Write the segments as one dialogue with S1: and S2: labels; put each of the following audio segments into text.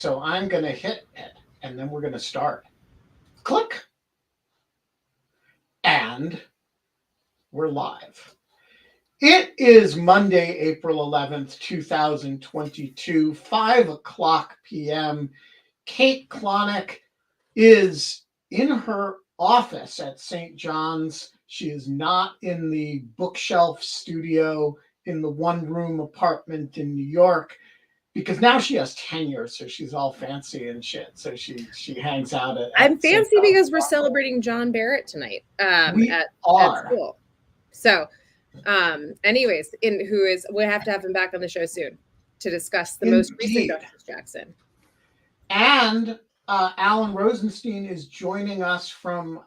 S1: So I'm going to hit it, and then we're going to start. Click. And we're live. It is Monday, April 11th, 2022, 5 o'clock p.m. Kate Klonick is in her office at St. John's. She is not in the bookshelf studio in the one-room apartment in New York, because now she has tenure, so she's all fancy and shit. So she hangs out at
S2: I'm fancy because we're celebrating John Barrett tonight at school. So, anyways, we have to have him back on the show soon to discuss the most recent Justice Jackson.
S1: And Alan Rozenshtein is joining us from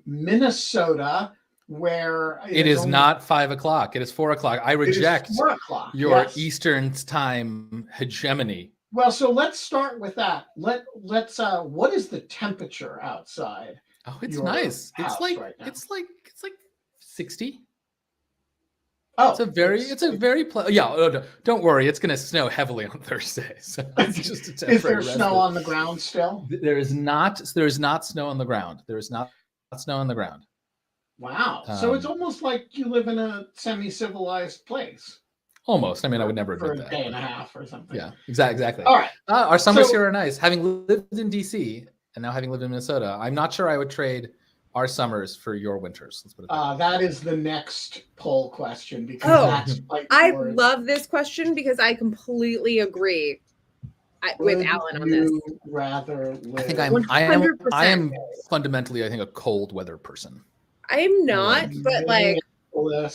S1: Minnesota, where
S3: it is not 5 o'clock. It is 4 o'clock. I reject your Eastern time hegemony.
S1: Well, so let's start with that. Let's what is the temperature outside?
S3: Oh, it's nice. It's like 60.
S1: Oh,
S3: it's a very don't worry. It's going to snow heavily on Thursday. So it's just a temporary
S1: Is there snow on the ground still?
S3: There is not snow on the ground. There is not snow on the ground.
S1: Wow. So it's almost like you live in a semi-civilized place.
S3: Almost. I mean, I would never admit
S1: that. For a day and a half or something.
S3: Yeah, exactly.
S1: All right.
S3: Our summers here are nice. Having lived in DC and now having lived in Minnesota, I'm not sure I would trade our summers for your winters. Let's put it
S1: that is the next poll question, because
S2: I love this question because I completely agree with Alan on this.
S1: Rather live?
S3: I think I am fundamentally, I think, a cold weather person.
S2: I'm not, but like
S1: or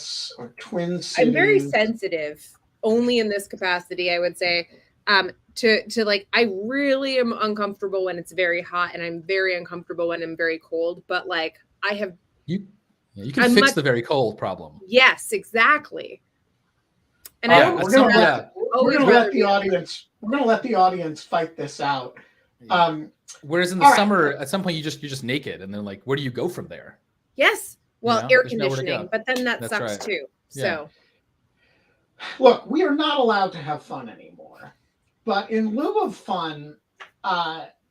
S1: Twin Cities.
S2: I'm very sensitive, only in this capacity, I would say. To like, I really am uncomfortable when it's very hot, and I'm very uncomfortable when I'm very cold. But like, I have
S3: you can fix the very cold problem.
S2: Yes, exactly. And
S1: we're gonna let the audience. We're gonna let the audience fight this out.
S3: Whereas in the summer, at some point you're just naked, and then like, where do you go from there?
S2: Yes, well, air conditioning, but then that sucks too. So,
S1: look, we are not allowed to have fun anymore. But in lieu of fun,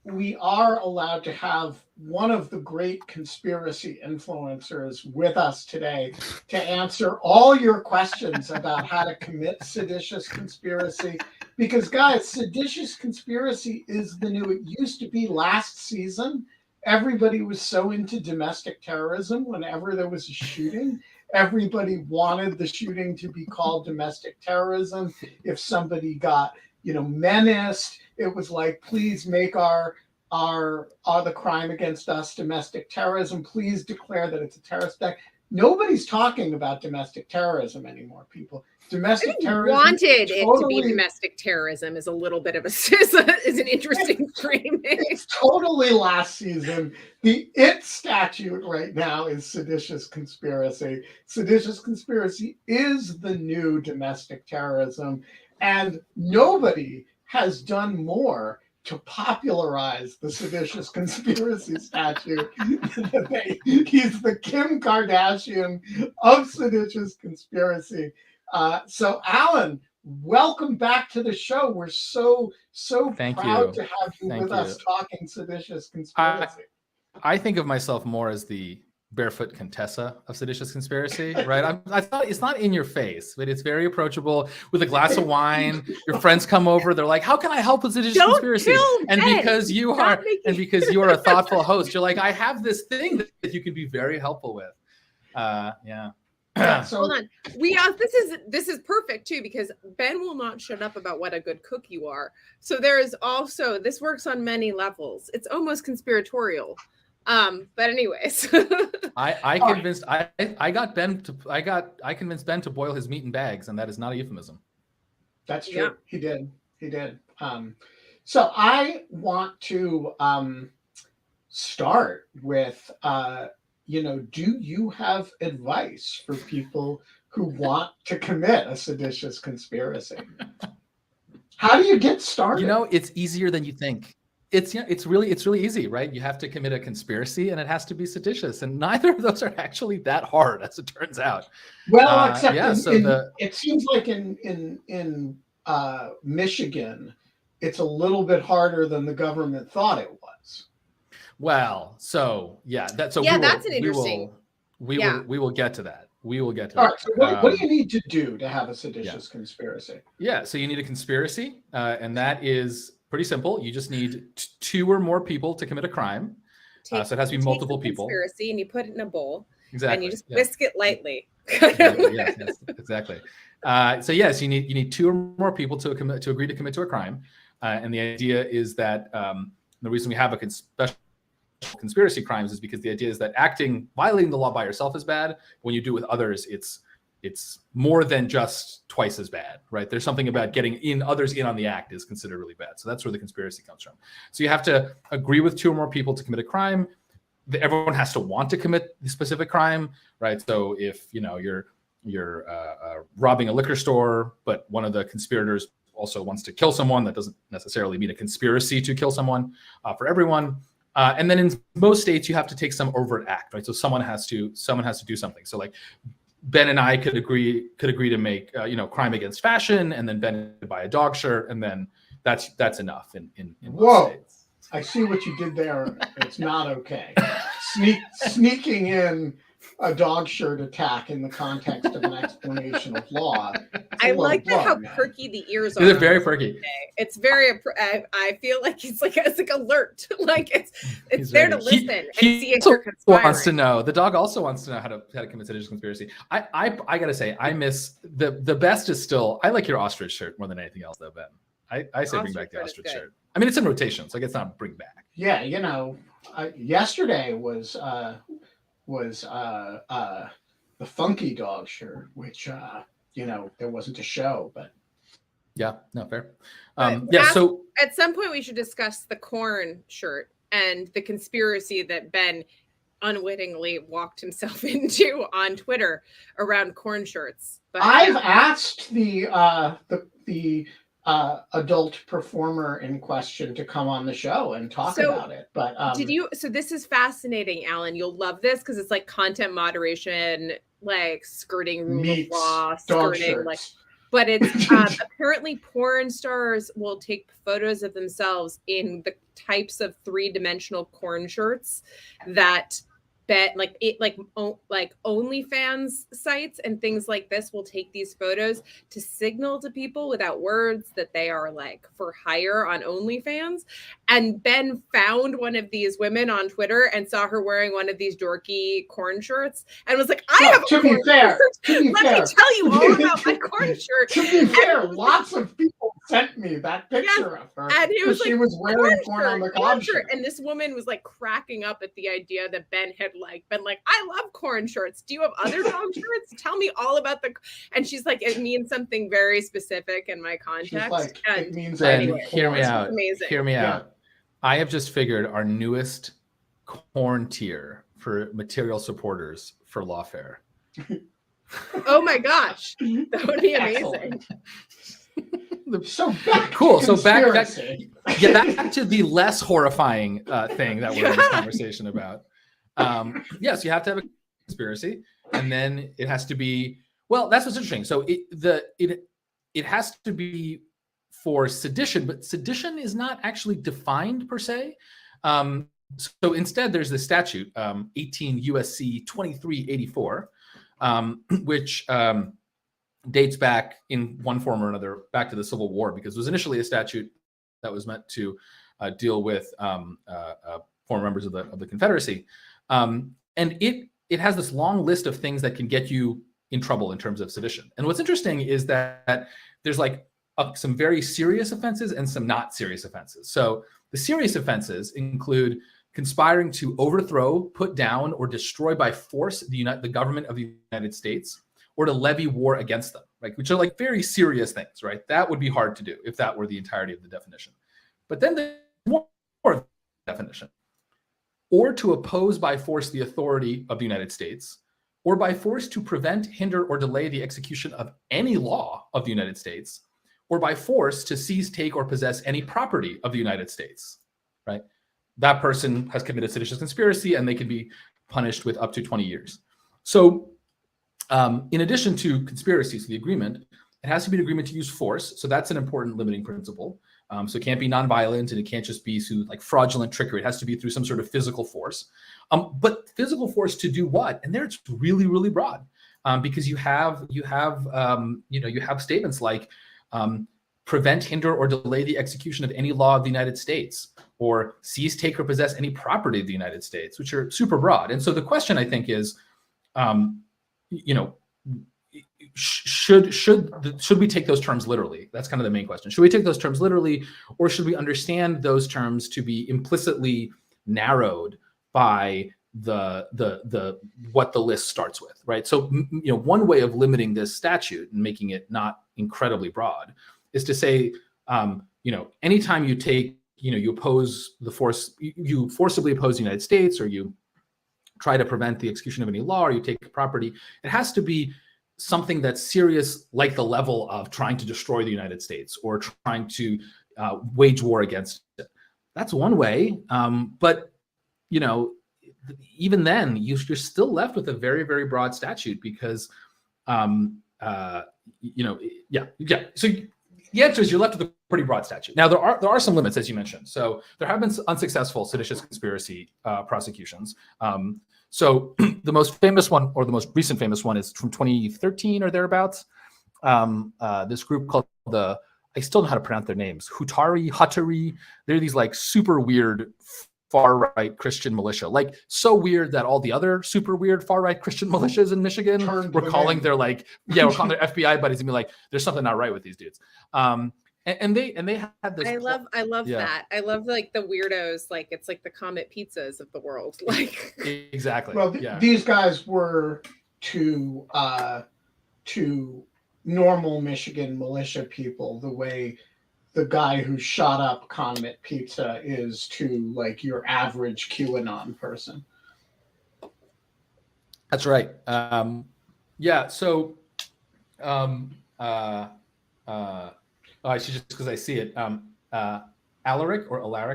S1: we are allowed to have one of the great conspiracy influencers with us today to answer all your questions about how to commit seditious conspiracy. Because, guys, seditious conspiracy is the new. It used to be last season. Everybody was so into domestic terrorism. Whenever there was a shooting, everybody wanted the shooting to be called domestic terrorism. If somebody got menaced, it was like, please make the crime against us domestic terrorism. Please declare that it's a terrorist attack. Nobody's talking about domestic terrorism anymore, people. Domestic terrorism
S2: wanted it to be domestic terrorism is a little bit of is an interesting framing.
S1: It's totally last season. The statute right now is seditious conspiracy. Seditious conspiracy is the new domestic terrorism. And nobody has done more to popularize the seditious conspiracy statute. He's the Kim Kardashian of seditious conspiracy. So, Alan, welcome back to the show. We're so proud to have you with us talking seditious conspiracy.
S3: I think of myself more as the barefoot Contessa of seditious conspiracy, right? I thought it's not in your face, but it's very approachable with a glass of wine. Your friends come over, they're like, "How can I help with seditious conspiracy?" And because you are a thoughtful host, you're like, "I have this thing that you can be very helpful with."
S2: So hold on. This is perfect too, because Ben will not shut up about what a good cook you are. So there is also, this works on many levels. It's almost conspiratorial. But anyways,
S3: I convinced Ben to boil his meat in bags, and that is not a euphemism.
S1: That's true. Yeah. He did. So I want to start with do you have advice for people who want to commit a seditious conspiracy? How do you get started?
S3: It's easier than you think. It's really easy, right? You have to commit a conspiracy, and it has to be seditious, and neither of those are actually that hard, as it turns out.
S1: Well, except it seems like in Michigan, it's a little bit harder than the government thought it was.
S3: Well, so yeah, that's
S2: an interesting.
S3: we will get to that. We will get to
S1: All
S3: that.
S1: right. So what do you need to do to have a seditious conspiracy?
S3: Yeah. So you need a conspiracy, and that is pretty simple. You just need 2 or more people to commit a crime. So it has to be multiple people.
S2: Conspiracy, and you put it in a bowl.
S3: Exactly.
S2: And you just whisk it lightly.
S3: Yes, exactly. So yes, you need 2 or more people to agree to commit to a crime, and the idea is that the reason we have a special conspiracy crimes is because the idea is that violating the law by yourself is bad. When you do it with others, it's more than just twice as bad, right? There's something about getting others in on the act is considered really bad. So that's where the conspiracy comes from. So you have to agree with 2 or more people to commit a crime. Everyone has to want to commit the specific crime, right? So if you're robbing a liquor store, but one of the conspirators also wants to kill someone, that doesn't necessarily mean a conspiracy to kill someone for everyone. And then in most states, you have to take some overt act, right? So someone has to do something. So like Ben and I could agree to make crime against fashion, and then Ben could buy a dog shirt, and then that's enough in most states.
S1: I see what you did there. It's not okay. Sneaking in a dog shirt attack in the context of an explanation of law.
S2: I like how perky the ears are.
S3: They're very perky.
S2: Today. It's very. I feel like it's like alert. Like it's there ready. To listen and see if you're conspiring.
S3: Wants to know. The dog also wants to know how to commit seditious conspiracy. I gotta say, I miss the best is still. I like your ostrich shirt more than anything else, though, Ben. I say bring back the ostrich shirt. I mean, it's in rotation, so I guess not bring back.
S1: Yeah, yesterday was the funky dog shirt, which there wasn't a show, but
S3: yeah, no, fair.
S2: So at some point we should discuss the corn shirt and the conspiracy that Ben unwittingly walked himself into on Twitter around corn shirts. But
S1: I've asked the adult performer in question to come on the show and talk about it. But
S2: so this is fascinating, Alan. You'll love this because it's like content moderation, like skirting rule of law, skirting like. But it's apparently porn stars will take photos of themselves in the types of 3-dimensional corn shirts that OnlyFans sites and things like this will take these photos to signal to people without words that they are like for hire on OnlyFans. And Ben found one of these women on Twitter and saw her wearing one of these dorky corn shirts and was like, I have a corn shirt. Let me tell you all about my corn shirt.
S1: To be fair, lots of people sent me that picture of her.
S2: And it was like,
S1: she was wearing corn on the cob shirt.
S2: And this woman was like cracking up at the idea that Ben had been like, I love corn shirts. Do you have other dog shirts? Tell me all about and she's like, it means something very specific in my context.
S1: She's like, it means
S3: anyway, hear me out.
S2: Amazing.
S3: Hear me out. I have just figured our newest corn tier for material supporters for Lawfare.
S2: Oh my gosh. That would be amazing.
S1: So back
S3: to the less horrifying thing that we're in this conversation about. Yes, you have to have a conspiracy, and then it has to be, well, that's what's interesting. So it has to be for sedition, but sedition is not actually defined per se. So instead, there's the statute, 18 USC 2384, which dates back in one form or another back to the Civil War, because it was initially a statute that was meant to deal with former members of the Confederacy. And it has this long list of things that can get you in trouble in terms of sedition. And what's interesting is that there's like some very serious offenses and some not serious offenses. So the serious offenses include conspiring to overthrow, put down, or destroy by force the government of the United States, or to levy war against them, right? Which are like very serious things, right? That would be hard to do if that were the entirety of the definition. But then there's more definition. Or to oppose by force the authority of the United States, or by force to prevent, hinder, or delay the execution of any law of the United States, or by force to seize, take, or possess any property of the United States, right? That person has committed seditious conspiracy, and they can be punished with up to 20 years. So in addition to conspiracy, so the agreement, it has to be an agreement to use force. So that's an important limiting principle. So it can't be nonviolent, and it can't just be through like fraudulent trickery. It has to be through some sort of physical force. But physical force to do what? And there it's really, really broad, because you have statements like prevent, hinder, or delay the execution of any law of the United States, or seize, take, or possess any property of the United States, which are super broad. And so the question, I think, is, should we take those terms literally? That's kind of the main question. Should we take those terms literally, or should we understand those terms to be implicitly narrowed by the what the list starts with, right? So one way of limiting this statute and making it not incredibly broad is to say, anytime you take, you oppose the force, you forcibly oppose the United States, or you try to prevent the execution of any law, or you take property, it has to be something that's serious, like the level of trying to destroy the United States or trying to wage war against it. That's one way, but even then, you're still left with a very, very broad statute because, So the answer is you're left with a pretty broad statute. Now, there are some limits, as you mentioned. So there have been unsuccessful seditious conspiracy prosecutions. So the most famous one, or the most recent famous one, is from 2013 or thereabouts. This group called I still know how to pronounce their names, Huttari. They're these like super weird far-right Christian militia, like so weird that all the other super weird far-right Christian militias in Michigan were calling their we're calling their FBI buddies and be like, there's something not right with these dudes. And they had this.
S2: I love that. I love like the weirdos, like it's like the Comet Pizzas of the world. Like
S3: exactly.
S1: Well, these guys were to normal Michigan militia people the way the guy who shot up Comet Pizza is to like your average QAnon person.
S3: That's right. So I should just, because I see it. Alaric,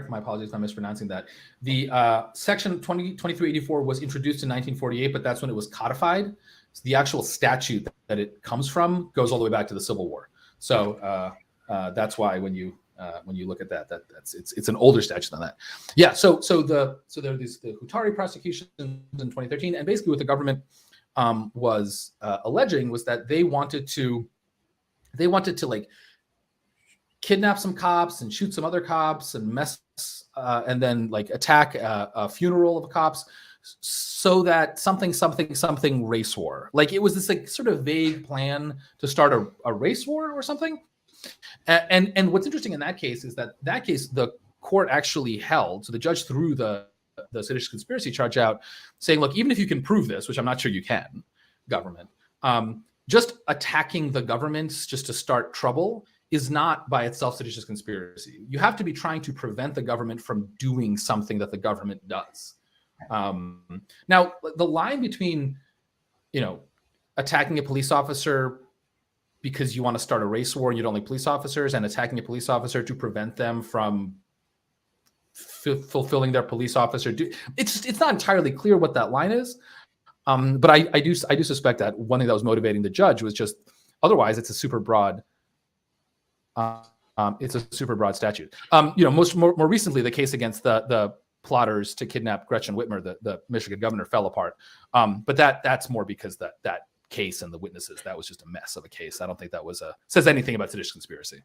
S3: my apologies if I'm mispronouncing that. The section 2384 was introduced in 1948, but that's when it was codified. So the actual statute that it comes from goes all the way back to the Civil War. So that's why when you look at it's an older statute than that. Yeah. So there are the Huttari prosecutions in 2013, and basically what the government was alleging was that they wanted to like kidnap some cops and shoot some other cops and and then like attack a funeral of cops, so that something race war. Like it was this like sort of vague plan to start a race war or something. And what's interesting in that case is that the court actually held, so the judge threw the seditious conspiracy charge out, saying, look, even if you can prove this, which I'm not sure you can, government, just attacking the governments just to start trouble is not by itself seditious conspiracy. You have to be trying to prevent the government from doing something that the government does. Now, the line between, attacking a police officer because you want to start a race war and you don't like police officers, and attacking a police officer to prevent them from fulfilling their police officer it's not entirely clear what that line is. But I do suspect that one thing that was motivating the judge was just otherwise it's a super broad. It's a super broad statute. More recently, the case against the plotters to kidnap Gretchen Whitmer, the Michigan governor, fell apart. But that's more because that case and the witnesses, that was just a mess of a case. I don't think that says anything about seditious conspiracy.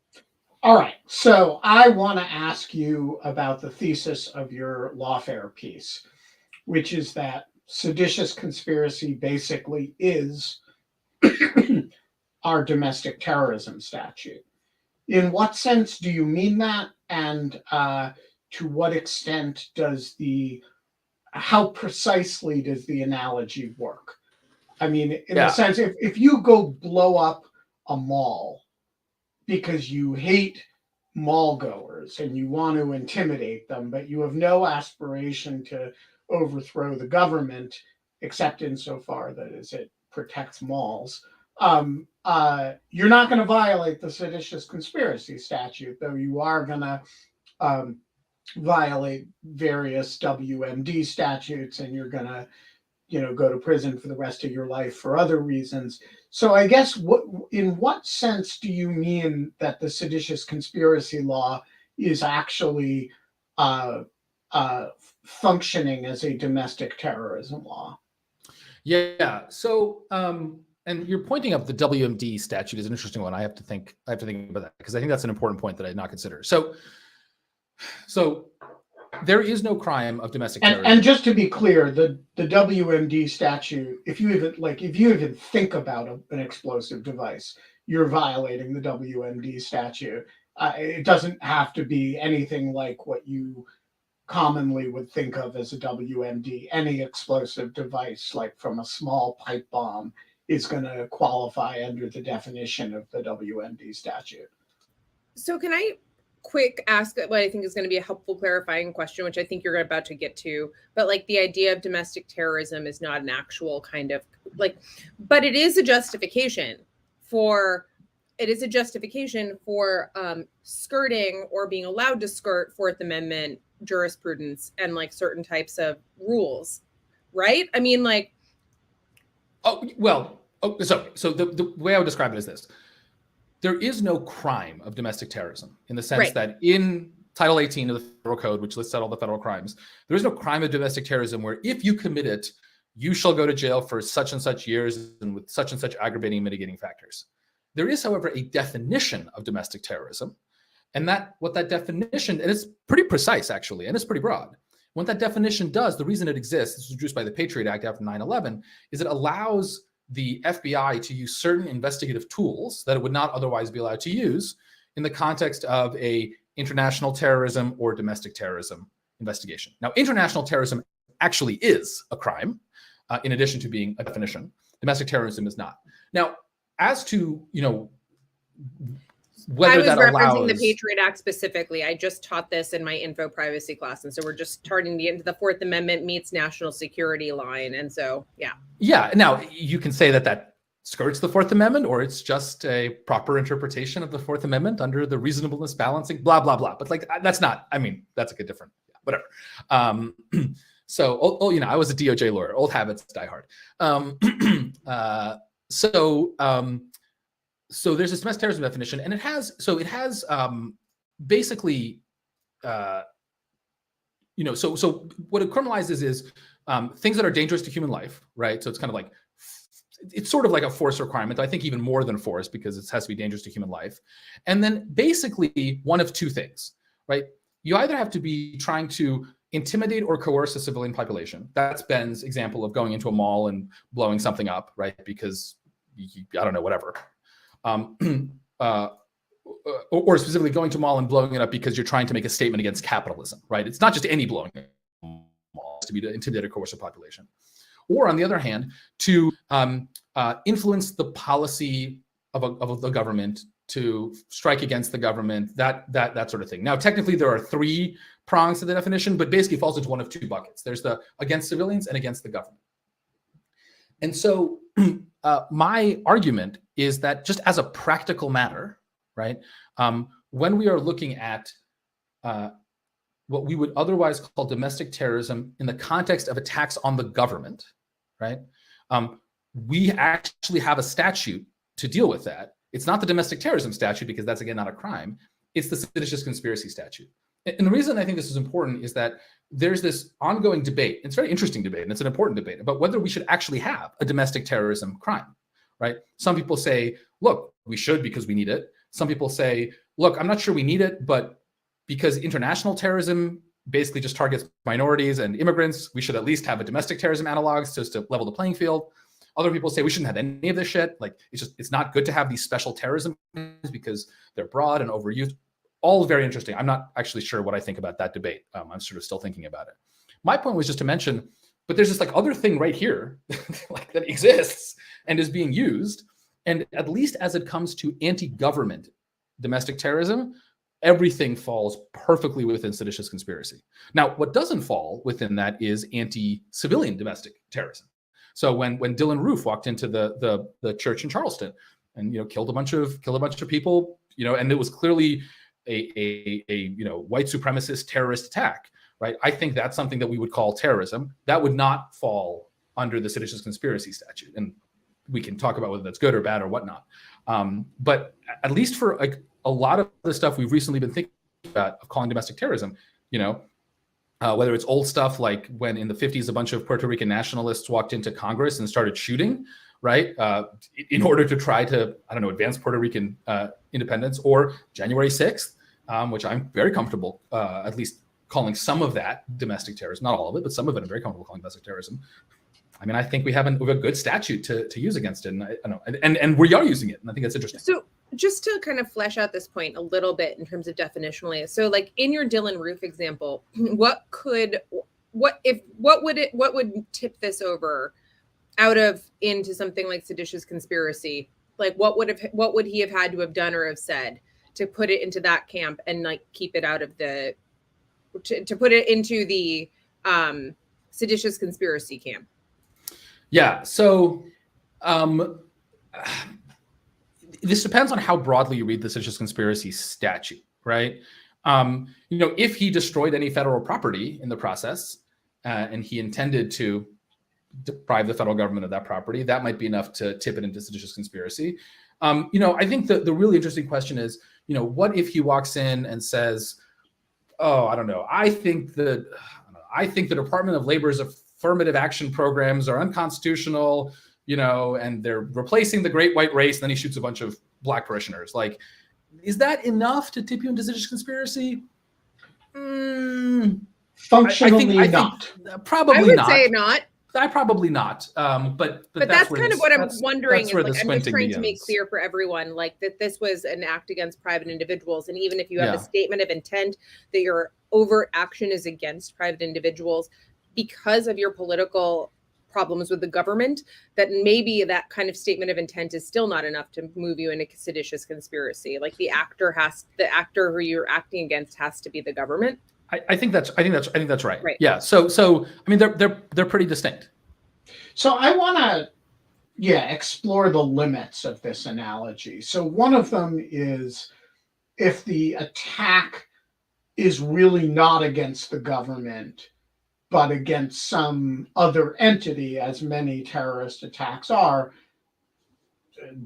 S1: All right. So I want to ask you about the thesis of your lawfare piece, which is that seditious conspiracy basically is our domestic terrorism statute. In what sense do you mean that? And to what extent how precisely does the analogy work? I mean, in the sense, if you go blow up a mall because you hate mall goers and you want to intimidate them, but you have no aspiration to overthrow the government, except insofar that it protects malls, you're not going to violate the seditious conspiracy statute, though you are going to violate various WMD statutes, and you're going to go to prison for the rest of your life for other reasons. So I guess in what sense do you mean that the seditious conspiracy law is actually functioning as a domestic terrorism law.
S3: Yeah. So, and you're pointing up the WMD statute is an interesting one. I have to think about that because I think that's an important point that I did not consider. So there is no crime of domestic terrorism.
S1: And just to be clear, the WMD statute, if you even think about an explosive device, you're violating the WMD statute. It doesn't have to be anything like what you commonly would think of as a WMD. Any explosive device, like from a small pipe bomb, is going to qualify under the definition of the WMD statute.
S2: So can I quick ask what I think is going to be a helpful clarifying question, which I think you're about to get to, but like the idea of domestic terrorism is not an actual kind of like, but it is a justification for skirting or being allowed to skirt Fourth Amendment jurisprudence and like certain types of rules, right? I mean, like,
S3: so the way I would describe it is this: there is no crime of domestic terrorism in the sense that in Title 18 of the Federal Code, which lists out all the federal crimes, there is no crime of domestic terrorism where if you commit it, you shall go to jail for such and such years and with such and such aggravating and mitigating factors. There is, however, a definition of domestic terrorism, and what that definition, and it's pretty precise actually, and it's pretty broad. What that definition does, the reason it exists, this was introduced by the Patriot Act after 9/11, is it allows the FBI to use certain investigative tools that it would not otherwise be allowed to use in the context of a international terrorism or domestic terrorism investigation. Now, international terrorism actually is a crime, in addition to being a definition. Domestic terrorism is not. Now, as to, whether that allows...
S2: I was referencing the Patriot Act specifically. I just taught this in my info privacy class. And so we're just starting to get into the Fourth Amendment meets national security line. And so, yeah. Yeah.
S3: Now, you can say that skirts the Fourth Amendment, or it's just a proper interpretation of the Fourth Amendment under the reasonableness balancing, blah, blah, blah. But like, that's not, I mean, that's like a different, whatever. So, I was a DOJ lawyer. Old habits die hard. So there's this domestic terrorism definition, and it has basically, so what it criminalizes is things that are dangerous to human life, right? So it's kind of like, it's sort of like a force requirement. I think even more than force, because it has to be dangerous to human life. And then basically one of two things, right? You either have to be trying to intimidate or coerce a civilian population. That's Ben's example of going into a mall and blowing something up, right? Because I don't know, whatever. Or specifically going to a mall and blowing it up because you're trying to make a statement against capitalism, right? It's not just any blowing up, it's to be to intimidate or coerce a population. Or on the other hand, to influence the policy of the government, to strike against the government, that sort of thing. Now, technically, there are three prongs to the definition, but basically it falls into one of two buckets. There's the against civilians and against the government. And so my argument is that just as a practical matter, right, when we are looking at what we would otherwise call domestic terrorism in the context of attacks on the government, right, we actually have a statute to deal with that. It's not the domestic terrorism statute, because that's, again, not a crime. It's the seditious conspiracy statute. And the reason I think this is important is that there's this ongoing debate. It's a very interesting debate, and it's an important debate about whether we should actually have a domestic terrorism crime, right? Some people say, look, we should because we need it. Some people say, look, I'm not sure we need it, but because international terrorism basically just targets minorities and immigrants, we should at least have a domestic terrorism analog just to level the playing field. Other people say we shouldn't have any of this shit. Like, it's not good to have these special terrorism because they're broad and overused. All very interesting. I'm not actually sure what I think about that debate. I'm sort of still thinking about it. My point was just to mention, but there's this like other thing right here like that exists and is being used. And at least as it comes to anti-government domestic terrorism, everything falls perfectly within seditious conspiracy. Now, what doesn't fall within that is anti-civilian domestic terrorism. So when Dylan Roof walked into the church in Charleston and killed a bunch of people, and it was clearly a white supremacist terrorist attack, right? I think that's something that we would call terrorism. That would not fall under the seditious conspiracy statute, and we can talk about whether that's good or bad or whatnot. But at least for like a lot of the stuff we've recently been thinking about of calling domestic terrorism, whether it's old stuff like when in the 50s a bunch of Puerto Rican nationalists walked into Congress and started shooting, right, in order to try to, advance Puerto Rican independence, or January 6th, which I'm very comfortable at least calling some of that domestic terrorism, not all of it, but some of it I'm very comfortable calling domestic terrorism. I mean, I think we have a good statute to use against it, and I know, and we are using it, and I think that's interesting.
S2: So just to kind of flesh out this point a little bit in terms of definitionally, so like in your Dylan Roof example, what would tip this over out of into something like seditious conspiracy? Like what would he have had to have done or have said to put it into that camp and like keep it out of the to put it into the seditious conspiracy camp?
S3: Yeah, so this depends on how broadly you read the seditious conspiracy statute, right? If he destroyed any federal property in the process and he intended to deprive the federal government of that property, that might be enough to tip it into seditious conspiracy. I think the really interesting question is, what if he walks in and says, "Oh, I don't know. I think the Department of Labor's affirmative action programs are unconstitutional, and they're replacing the great white race," and then he shoots a bunch of black parishioners. Like, is that enough to tip you into seditious conspiracy?
S1: Functionally, not.
S3: Probably
S2: I would
S3: not.
S2: say not.
S3: Probably not. But
S2: that's kind of what I'm wondering.
S3: That's where
S2: I'm just trying to make
S3: begins.
S2: clear for everyone, like that this was an act against private individuals, and even if you have
S3: Yeah.
S2: a statement of intent that your overt action is against private individuals because of your political problems with the government, that maybe that kind of statement of intent is still not enough to move you into seditious conspiracy. Like the actor who you're acting against has to be the government.
S3: I think that's right.
S2: Right.
S3: Yeah. So I mean they're pretty distinct.
S1: So I want to explore the limits of this analogy. So one of them is if the attack is really not against the government, but against some other entity, as many terrorist attacks are.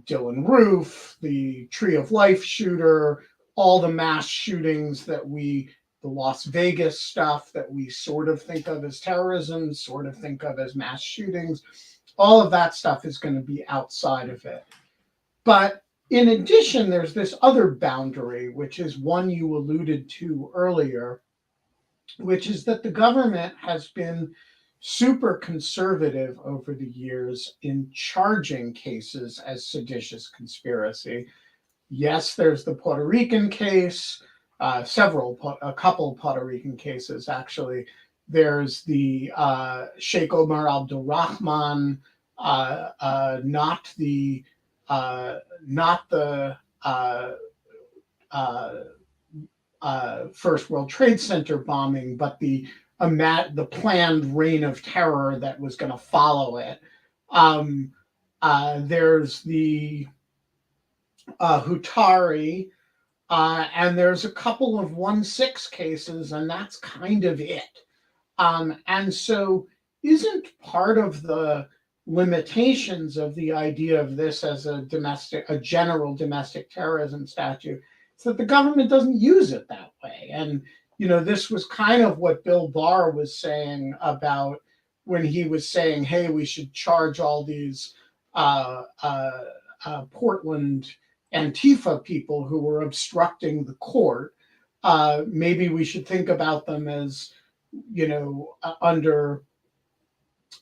S1: Dylan Roof, the Tree of Life shooter, all the mass shootings the Las Vegas stuff that we sort of think of as terrorism, sort of think of as mass shootings, all of that stuff is going to be outside of it. But in addition, there's this other boundary, which is one you alluded to earlier, which is that the government has been super conservative over the years in charging cases as seditious conspiracy. Yes, there's the Puerto Rican case, a couple Puerto Rican cases, actually. There's the Sheikh Omar Abdulrahman, not the First World Trade Center bombing, but the planned reign of terror that was going to follow it. There's the Hutari, and there's a couple of 1-6 cases, and that's kind of it. And so isn't part of the limitations of the idea of this as a general domestic terrorism statute is that the government doesn't use it that way? And this was kind of what Bill Barr was saying about when he was saying, hey, we should charge all these Portland Antifa people who were obstructing the court. Maybe we should think about them as, under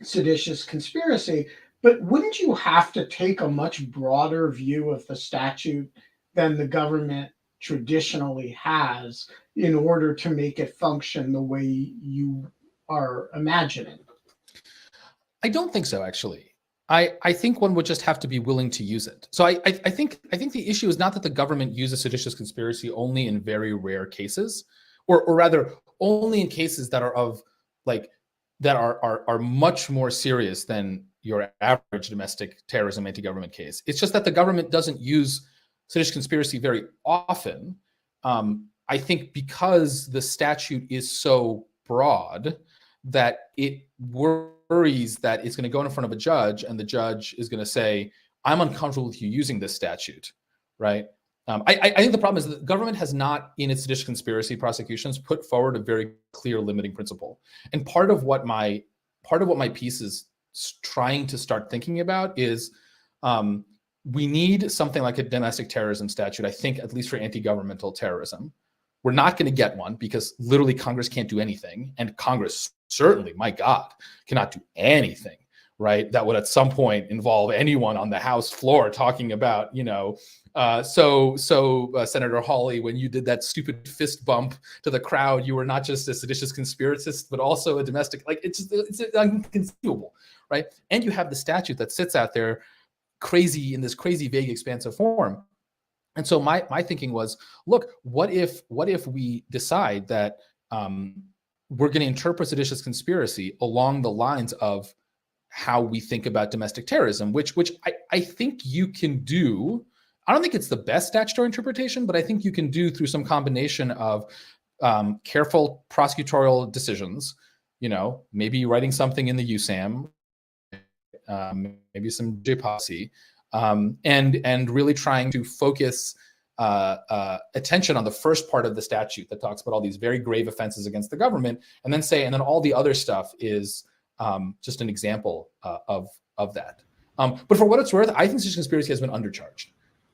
S1: seditious conspiracy. But wouldn't you have to take a much broader view of the statute than the government traditionally has in order to make it function the way you are imagining?
S3: I don't think so, actually. I think one would just have to be willing to use it. So I think the issue is not that the government uses seditious conspiracy only in very rare cases, or rather only in cases that are of that are much more serious than your average domestic terrorism anti-government case. It's just that the government doesn't use seditious conspiracy very often. I think because the statute is so broad that it worries that it's going to go in front of a judge and the judge is going to say, I'm uncomfortable with you using this statute, right? I think the problem is that the government has not, in its seditious conspiracy prosecutions, put forward a very clear limiting principle. And part of what my piece is trying to start thinking about is we need something like a domestic terrorism statute, I think, at least for anti-governmental terrorism. We're not going to get one because literally Congress can't do anything. And Congress certainly, my God, cannot do anything, right? That would at some point involve anyone on the House floor talking about, Senator Hawley, when you did that stupid fist bump to the crowd, you were not just a seditious conspiracist, but also a domestic, it's inconceivable, right? And you have the statute that sits out there crazy in this crazy vague expansive form. And so my thinking was, look, what if we decide that we're going to interpret seditious conspiracy along the lines of how we think about domestic terrorism, which I think you can do. I don't think it's the best statutory interpretation, but I think you can do through some combination of careful prosecutorial decisions, maybe writing something in the USAM, maybe some J policy, and really trying to focus attention on the first part of the statute that talks about all these very grave offenses against the government, and then all the other stuff is just an example of that. But for what it's worth, I think seditious conspiracy has been undercharged.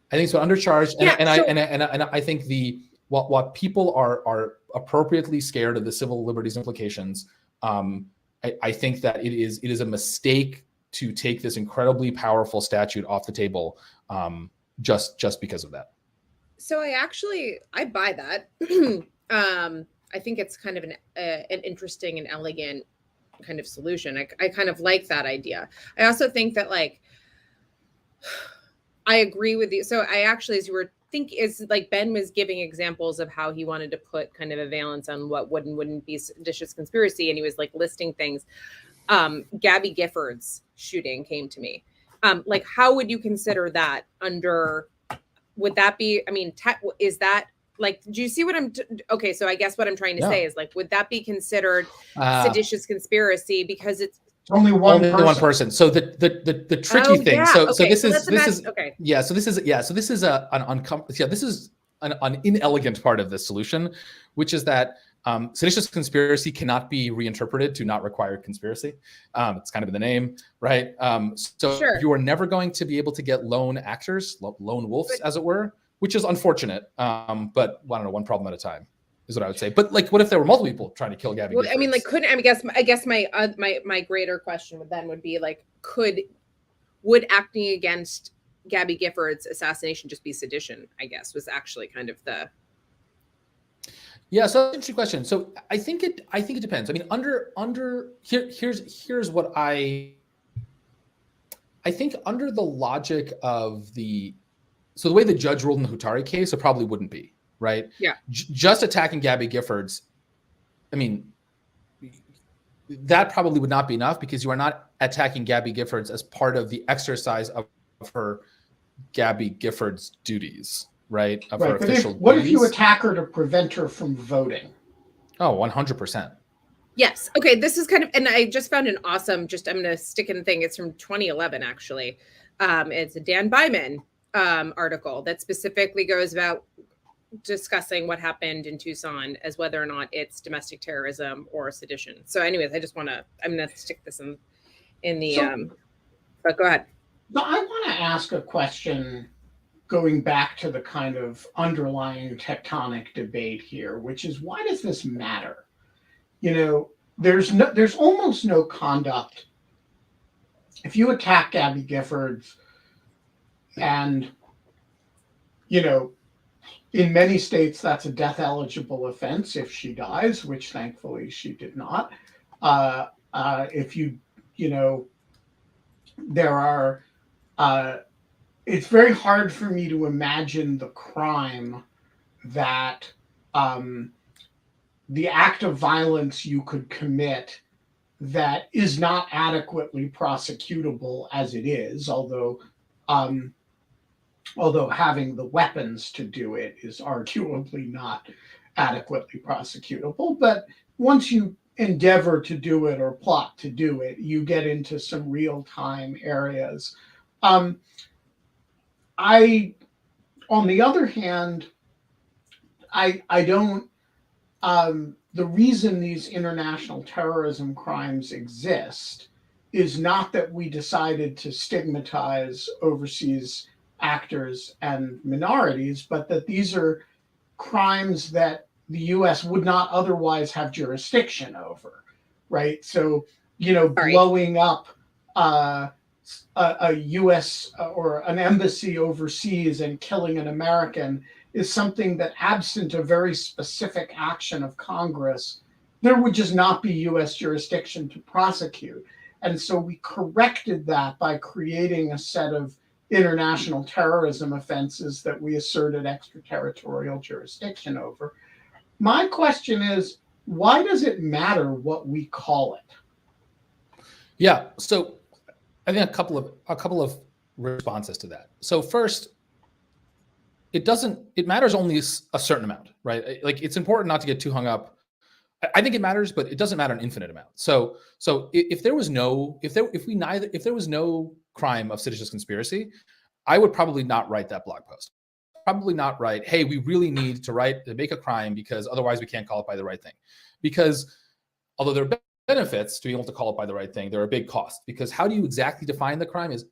S3: I think it's been undercharged, and I think what people are appropriately scared of the civil liberties implications. I think that it is a mistake to take this incredibly powerful statute off the table just because of that.
S2: So I buy that. I think it's kind of an interesting and elegant kind of solution. I kind of like that idea. I also think that I agree with you. So I actually, as you were is like Ben was giving examples of how he wanted to put kind of a valence on what would and wouldn't be seditious conspiracy. And he was listing things. Gabby Gifford's shooting came to me. How would you consider that would that be, is that do you see what okay. So I guess what I'm trying to say is would that be considered seditious conspiracy because it's
S1: only one
S3: person. So the tricky thing.
S2: Yeah.
S3: So
S2: okay.
S3: this
S2: so
S3: is
S2: okay.
S3: Yeah. So this is an inelegant part of the solution, which is that seditious conspiracy cannot be reinterpreted to not require conspiracy. It's kind of in the name, right?
S2: Sure.
S3: You are never going to be able to get lone actors, lone wolves, as it were, which is unfortunate. But I don't know, one problem at a time is what I would say. But what if there were multiple people trying to kill Gabby?
S2: Well, I guess my greater question would be would acting against Gabby Gifford's assassination just be sedition? I guess was actually kind of the.
S3: Yeah, so that's an interesting question. So I think it depends. Here's what I think under the logic of the way the judge ruled in the Hutari case, it probably wouldn't be, right?
S2: Yeah.
S3: Just attacking Gabby Gifford's, that probably would not be enough because you are not attacking Gabby Gifford's as part of the exercise of her Gabby Gifford's duties. Right. Of her official duties.
S1: What if you attack her to prevent her from voting?
S3: Oh, 100%.
S2: Yes. Okay. This is kind of, and I just found an awesome, I'm going to stick in the thing. It's from 2011, actually. It's a Dan Byman article that specifically goes about discussing what happened in Tucson as whether or not it's domestic terrorism or sedition. So anyways, I'm going to stick this in the, but go ahead.
S1: So I want to ask a question going back to the kind of underlying tectonic debate here, which is why does this matter? There's almost no conduct. If you attack Gabby Giffords and, in many states, that's a death eligible offense if she dies, which thankfully she did not. It's very hard for me to imagine the crime that the act of violence you could commit that is not adequately prosecutable as it is, although having the weapons to do it is arguably not adequately prosecutable. But once you endeavor to do it or plot to do it, you get into some real-time areas. I On the other hand, I don't. The reason these international terrorism crimes exist is not that we decided to stigmatize overseas actors and minorities, but that these are crimes that the U.S. would not otherwise have jurisdiction over, right? So,
S2: Right.
S1: blowing up a U.S. Or an embassy overseas and killing an American is something that, absent a very specific action of Congress, there would just not be U.S. jurisdiction to prosecute. And so we corrected that by creating a set of international terrorism offenses that we asserted extraterritorial jurisdiction over. My question is, why does it matter what we call it?
S3: Yeah. So I think a couple of responses to that. So first, it matters only a certain amount, right? Like, it's important not to get too hung up. I think it matters, but it doesn't matter an infinite amount. So if there was no crime of seditious conspiracy, I would probably not write that blog post. Probably not write, hey, we really need to make a crime because otherwise we can't call it by the right thing. Because although there are benefits to be able to call it by the right thing, there are a big cost, because how do you exactly define the crime it's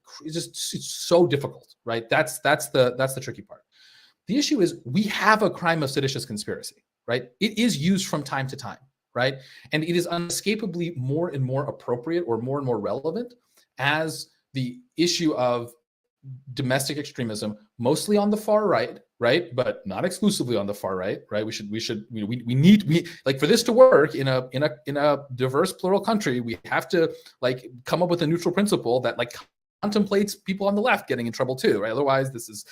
S3: so difficult, right? That's the tricky part. The issue is we have a crime of seditious conspiracy, right? It is used from time to time, right? And it is unescapably more and more appropriate, or more and more relevant, as the issue of domestic extremism, mostly on the far right, but not exclusively on the far right, right? We need like, for this to work in a diverse, plural country, we have to like come up with a neutral principle that like contemplates people on the left getting in trouble too, right? Otherwise, this is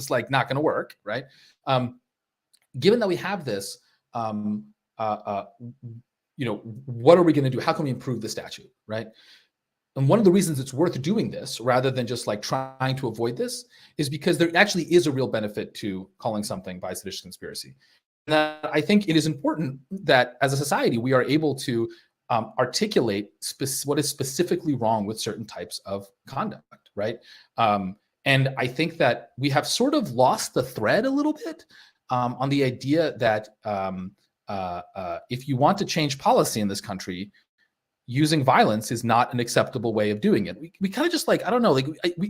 S3: like not going to work, right? Given that we have this, what are we going to do? How can we improve the statute, right? And one of the reasons it's worth doing this, rather than just like trying to avoid this, is because there actually is a real benefit to calling something by seditious conspiracy. And I think it is important that as a society, we are able to articulate what is specifically wrong with certain types of conduct, right? And I think that we have sort of lost the thread a little bit on the idea that if you want to change policy in this country, using violence is not an acceptable way of doing it. We kind of just like, I don't know, like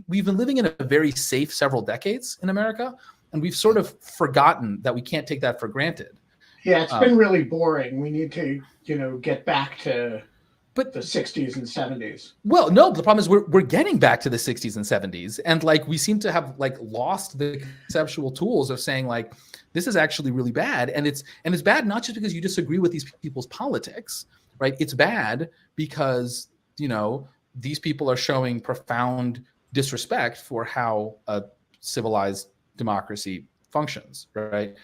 S3: we've been living in a very safe several decades in America, and we've sort of forgotten that we can't take that for granted.
S1: Yeah, it's been really boring. We need to, get back to the 60s and 70s.
S3: Well, no, the problem is we're getting back to the 60s and 70s, and like we seem to have like lost the conceptual tools of saying like, this is actually really bad, and it's bad not just because you disagree with these people's politics, right? It's bad because, these people are showing profound disrespect for how a civilized democracy functions, right?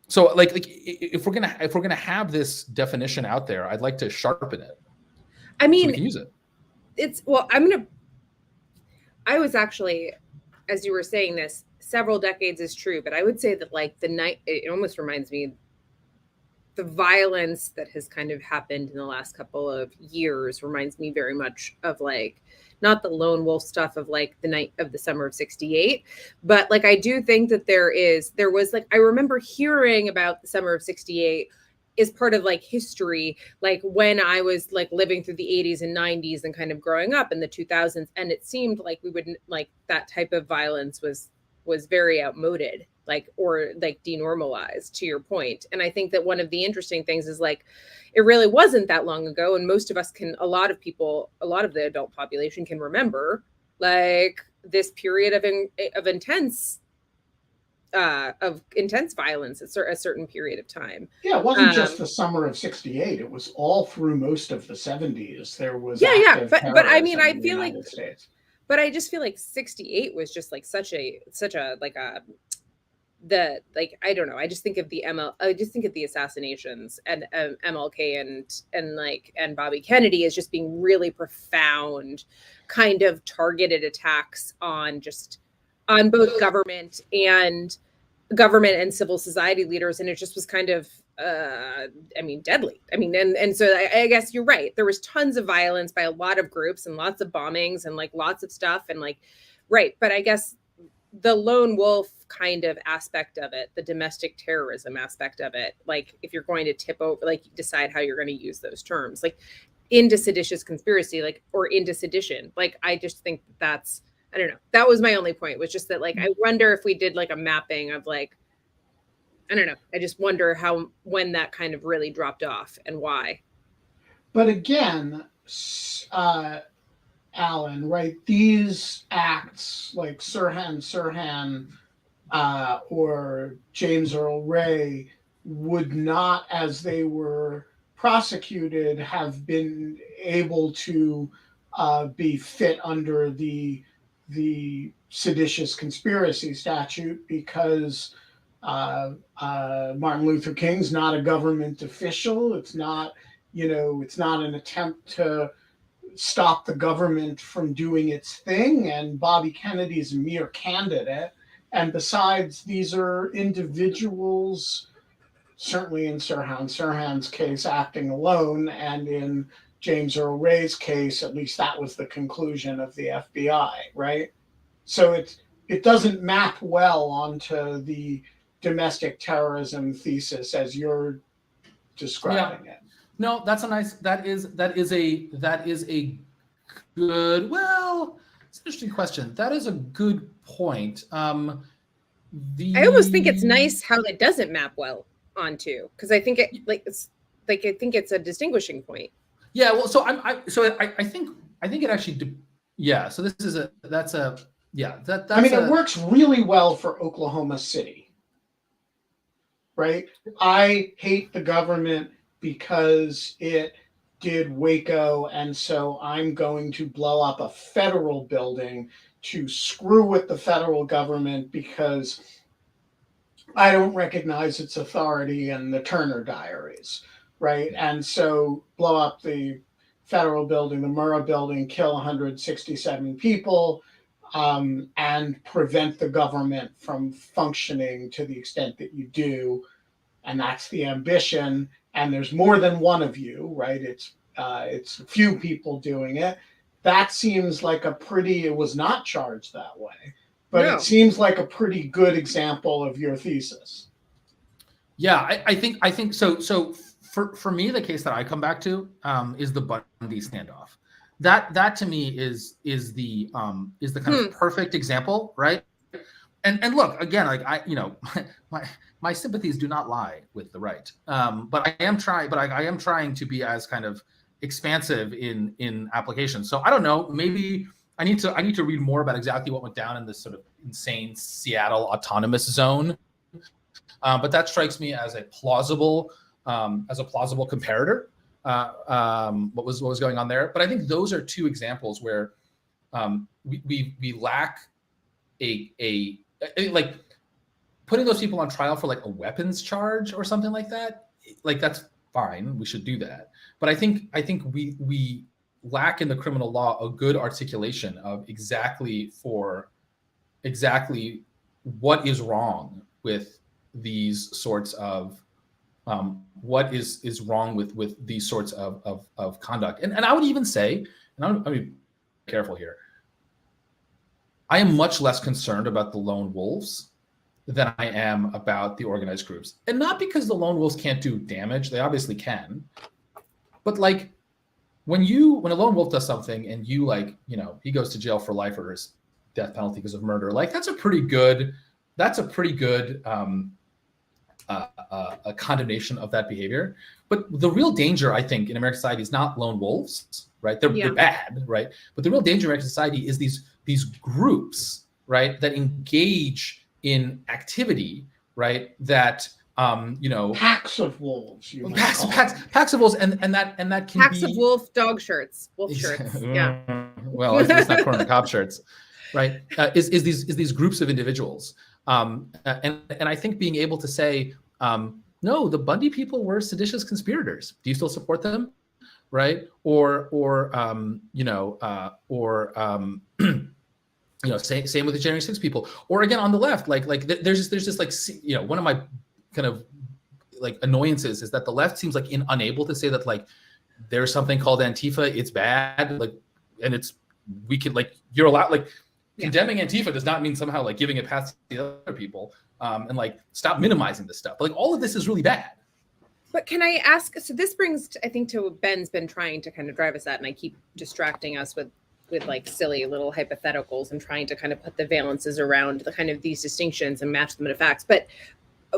S3: So like if we're gonna have this definition out there, I'd like to sharpen it.
S2: I mean,
S3: so we can use it.
S2: I was actually, as you were saying this, several decades is true, but I would say that like it almost reminds me, the violence that has kind of happened in the last couple of years reminds me very much of like, not the lone wolf stuff of like the night of the summer of 68, but like, I do think that there was like, I remember hearing about the summer of 68 is part of like history, like when I was like living through the 80s and 90s and kind of growing up in the 2000s. And it seemed like we wouldn't like that type of violence was very outmoded, like, or like denormalized, to your point. And I think that one of the interesting things is like, it really wasn't that long ago. And most of us a lot of the adult population can remember like this period of intense violence at a certain period of time.
S1: Yeah, it wasn't just the summer of 68. It was all through most of the 70s. There was
S2: but I mean, I feel like,
S1: States.
S2: But I just feel like 68 was just like such a like I don't know. I just think of the assassinations and MLK and Bobby Kennedy as just being really profound, kind of targeted attacks on both government and civil society leaders, and it just was kind of deadly. And so I guess you're right. There was tons of violence by a lot of groups and lots of bombings and like lots of stuff and like, right. But I guess the lone wolf kind of aspect of it, the domestic terrorism aspect of it, like if you're going to tip over, like decide how you're going to use those terms, like into seditious conspiracy, like, or into sedition. Like, I just think that's, I don't know. That was my only point, was just that, like, I wonder if we did like a mapping of like, I don't know. I just wonder when that kind of really dropped off and why.
S1: But again, Alan, right? These acts like Sirhan or James Earl Ray would not, as they were prosecuted, have been able to be fit under the seditious conspiracy statute, because Martin Luther King's not a government official. It's not, it's not an attempt to stop the government from doing its thing, and Bobby Kennedy's a mere candidate. And besides, these are individuals, certainly in Sirhan's case, acting alone, and in James Earl Ray's case, at least that was the conclusion of the FBI, right? So it doesn't map well onto the domestic terrorism thesis as you're describing it.
S3: No, that's a nice. That is a good. Well, it's an interesting question. That is a good point.
S2: I almost think it's nice how it doesn't map well onto, because I think I think it's a distinguishing point.
S3: Yeah. Well, so I think it actually. Yeah. So this is that's
S1: I mean, it works really well for Oklahoma City, right? I hate the government because it did Waco, and so I'm going to blow up a federal building to screw with the federal government because I don't recognize its authority in the Turner Diaries, right? And so blow up the federal building, the Murrah building, kill 167 people, and prevent the government from functioning to the extent that you do. And that's the ambition. And there's more than one of you, right? It's a few people doing it. That seems like it was not charged that way, but no. It seems like a pretty good example of your thesis.
S3: Yeah, I think so. So for me, the case that I come back to is the Bundy standoff. That to me is the kind of perfect example, right? And look, again, like my sympathies do not lie with the right, but I am trying to be as kind of expansive in application. So I don't know, maybe I need to read more about exactly what went down in this sort of insane Seattle autonomous zone. But that strikes me as a plausible comparator. What was going on there? But I think those are two examples where we lack a like putting those people on trial for like a weapons charge or something like that. Like, that's fine. We should do that. But I think we lack in the criminal law a good articulation of exactly what is wrong with these sorts of what is wrong with these sorts of conduct. And I would even say, and I'm be careful here, I am much less concerned about the lone wolves than I am about the organized groups. And not because the lone wolves can't do damage, they obviously can. But like when a lone wolf does something and you he goes to jail for life or his death penalty because of murder, like that's a pretty good a condemnation of that behavior. But the real danger, I think, in American society is not lone wolves, right? They're bad, right? But the real danger in American society is these groups, right, that engage in activity, right, that
S1: packs of wolves,
S3: packs of wolves, and that can
S2: packs
S3: be
S2: of wolf shirts. Yeah.
S3: Well, it's not corn cop shirts, right? Is these groups of individuals, and I think being able to say, no, the Bundy people were seditious conspirators. Do you still support them, right? Or same with the January 6 people. Or again on the left, there's just like one of my kind of like annoyances is that the left seems like unable to say that like there's something called Antifa, it's bad, like, and we can, like, you're allowed, like Condemning Antifa does not mean somehow like giving it past the other people, and like stop minimizing this stuff. Like all of this is really bad.
S2: But can I ask, so this brings, I think, to what Ben's been trying to kind of drive us at, and I keep distracting us with like silly little hypotheticals and trying to kind of put the valences around the kind of these distinctions and match them to facts. But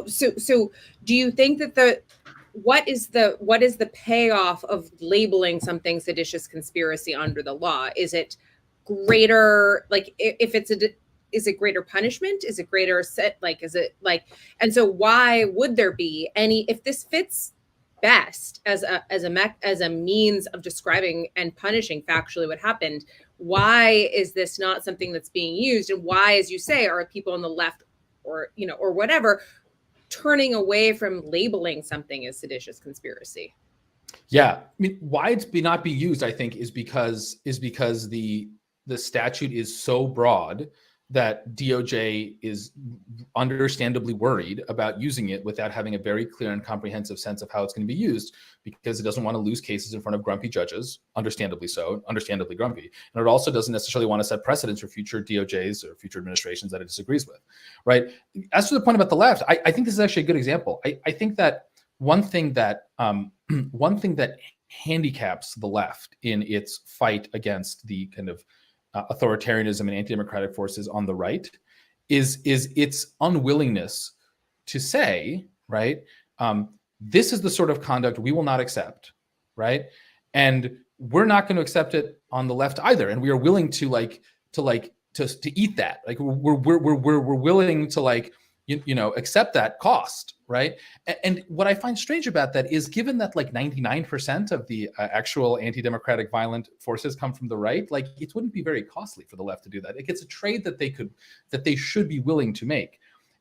S2: so do you think that what is the payoff of labeling something seditious conspiracy under the law? Is it greater, like if it's is it greater punishment? Is it greater set? Like, is it like, and so why would there be any, if this fits best as a means of describing and punishing factually what happened, why is this not something that's being used? And why, as you say, are people on the left or, you know, or whatever, turning away from labeling something as seditious conspiracy?
S3: Yeah, I mean, why it's not being used, I think, is because the statute is so broad that DOJ is understandably worried about using it without having a very clear and comprehensive sense of how it's going to be used, because it doesn't want to lose cases in front of grumpy judges, understandably so, understandably grumpy. And it also doesn't necessarily want to set precedents for future DOJs or future administrations that it disagrees with, right? As to the point about the left, I think this is actually a good example. I think that one thing that handicaps the left in its fight against the kind of authoritarianism and anti-democratic forces on the right is its unwillingness to say, right, this is the sort of conduct we will not accept, right, and we're not going to accept it on the left either, and we are willing to eat that, like we're willing to like you know accept that cost, right? And what I find strange about that is, given that like 99% of the actual anti-democratic violent forces come from the right, like it wouldn't be very costly for the left to do that. It's a trade that they should be willing to make.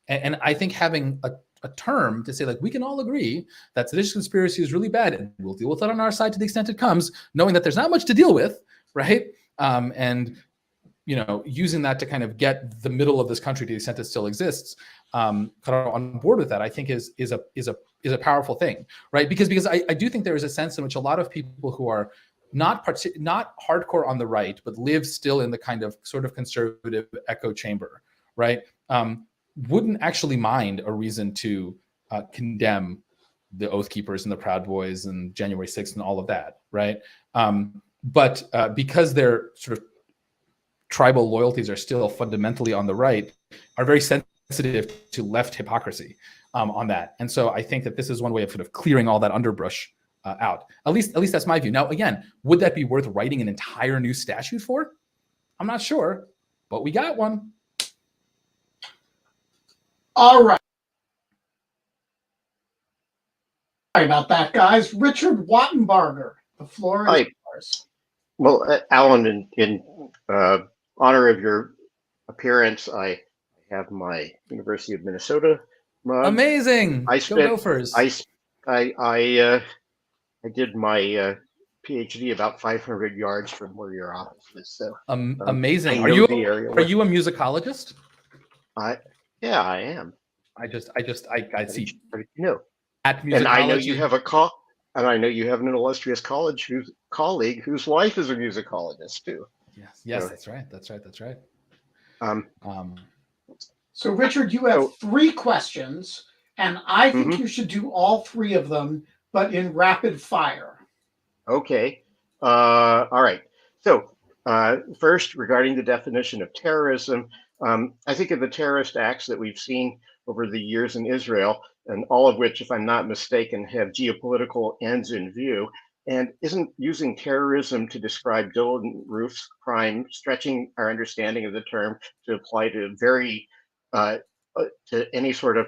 S3: And I think having a term to say, like, we can all agree that seditious conspiracy is really bad, and we'll deal with it on our side to the extent it comes, knowing that there's not much to deal with, right? And you know, using that to kind of get the middle of this country to the extent it still exists, kind of on board with that, I think is a powerful thing, right? Because I do think there is a sense in which a lot of people who are not hardcore on the right, but live still in the kind of sort of conservative echo chamber, right, wouldn't actually mind a reason to condemn the Oath Keepers and the Proud Boys and January 6th and all of that, right? But because they're sort of tribal loyalties are still fundamentally on the right, are very sensitive to left hypocrisy on that. And so I think that this is one way of sort of clearing all that underbrush out. At least that's my view. Now, again, would that be worth writing an entire new statute for? I'm not sure, but we got one.
S1: All right. Sorry about that, guys. Richard Wattenbarger, the floor is yours.
S4: Well, Alan, in honor of your appearance, I have my University of Minnesota mug.
S3: Amazing!
S4: Go
S3: Gophers!
S4: I did my PhD about 500 yards from where your office is. So
S3: amazing.
S4: Are you a
S3: musicologist?
S4: Yeah, I am.
S3: I see.
S4: You know,
S3: at musicology.
S4: And I know you have and I know you have an illustrious colleague whose wife is a musicologist too.
S3: Yes, so, that's right.
S1: So Richard, you have 3 questions, and I think you should do all 3 of them, but in rapid fire.
S4: Okay. All right. So first, regarding the definition of terrorism, I think of the terrorist acts that we've seen over the years in Israel, and all of which, if I'm not mistaken, have geopolitical ends in view. And isn't using terrorism to describe Dylan Roof's crime stretching our understanding of the term to apply to to any sort of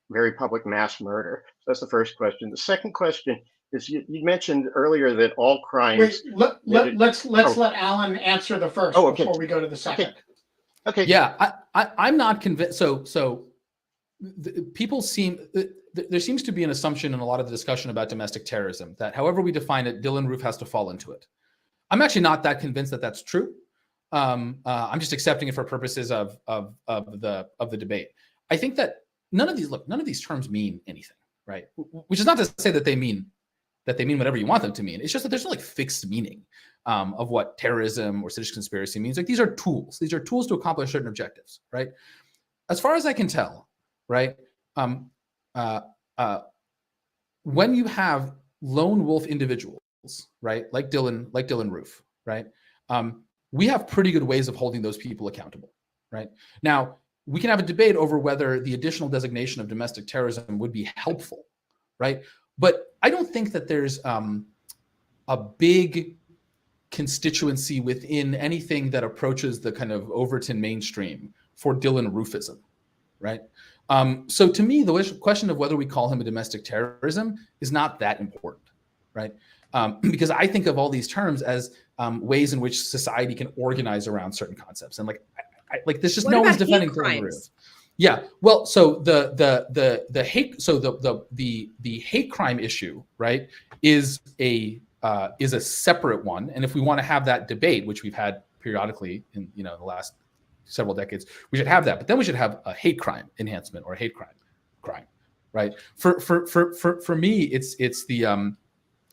S4: very public mass murder? So that's the first question. The second question is, you mentioned earlier that all crimes.
S1: Wait, let's let Alan answer the first before we go to the second.
S4: Okay.
S3: Yeah, I'm not convinced. So people there seems to be an assumption in a lot of the discussion about domestic terrorism that however we define it, Dylan Roof has to fall into it. I'm actually not that convinced that that's true. I'm just accepting it for purposes of the debate. I think that none of these terms mean anything, right? Which is not to say that they mean that they mean whatever you want them to mean. It's just that there's no like fixed meaning of what terrorism or seditious conspiracy means. Like these are tools. These are tools to accomplish certain objectives, right? As far as I can tell, right? When you have lone wolf individuals, right, like Dylan Roof, right? We have pretty good ways of holding those people accountable, right? Now, we can have a debate over whether the additional designation of domestic terrorism would be helpful, right? But I don't think that there's a big constituency within anything that approaches the kind of Overton mainstream for Dylan Roofism, right? So to me, the question of whether we call him a domestic terrorism is not that important, right? Because I think of all these terms as ways in which society can organize around certain concepts, and like there's just
S2: What
S3: no one's
S2: about
S3: defending
S2: hate
S3: Dylan Roof.
S2: crimes?
S3: Yeah, well, so the hate crime issue, right, is a separate one, and if we want to have that debate, which we've had periodically in the last several decades, we should have that. But then we should have a hate crime enhancement or a hate crime, right? For me, it's the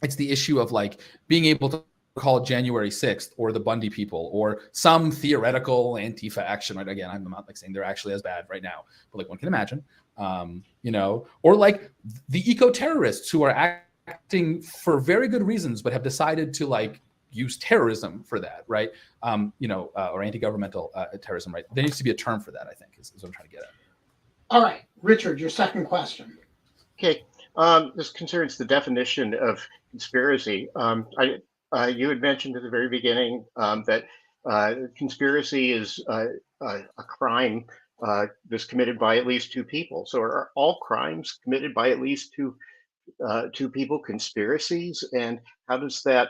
S3: issue of like being able to call January 6th or the Bundy people or some theoretical Antifa action, right? Again, I'm not like saying they're actually as bad right now, but like one can imagine, or like the eco-terrorists who are acting for very good reasons, but have decided to like use terrorism for that, right? Or anti-governmental terrorism, right? There needs to be a term for that, I think, is what I'm trying to get at.
S1: All right, Richard, your second question.
S4: Okay, this concerns the definition of conspiracy. You had mentioned at the very beginning that conspiracy is a crime that's committed by at least two people. So are all crimes committed by at least two people conspiracies? And how does that,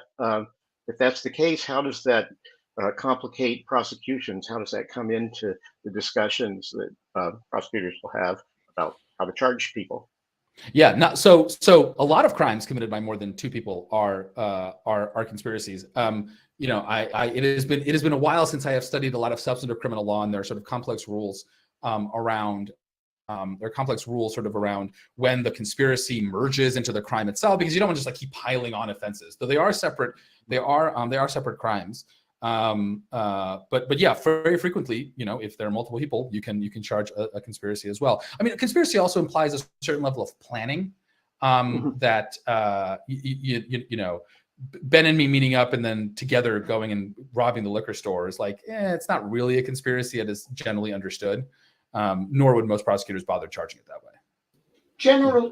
S4: if that's the case, how does that complicate prosecutions? How does that come into the discussions that prosecutors will have about how to charge people?
S3: Yeah, so a lot of crimes committed by more than two people are conspiracies. It has been a while since I have studied a lot of substantive criminal law, and there are sort of complex rules around when the conspiracy merges into the crime itself, because you don't want to just like keep piling on offenses. Though they are separate, they are separate crimes. But yeah, very frequently, if there are multiple people, you can charge a conspiracy as well. I mean, a conspiracy also implies a certain level of planning, that Ben and me meeting up and then together going and robbing the liquor store is like, it's not really a conspiracy. It is generally understood, nor would most prosecutors bother charging it that way.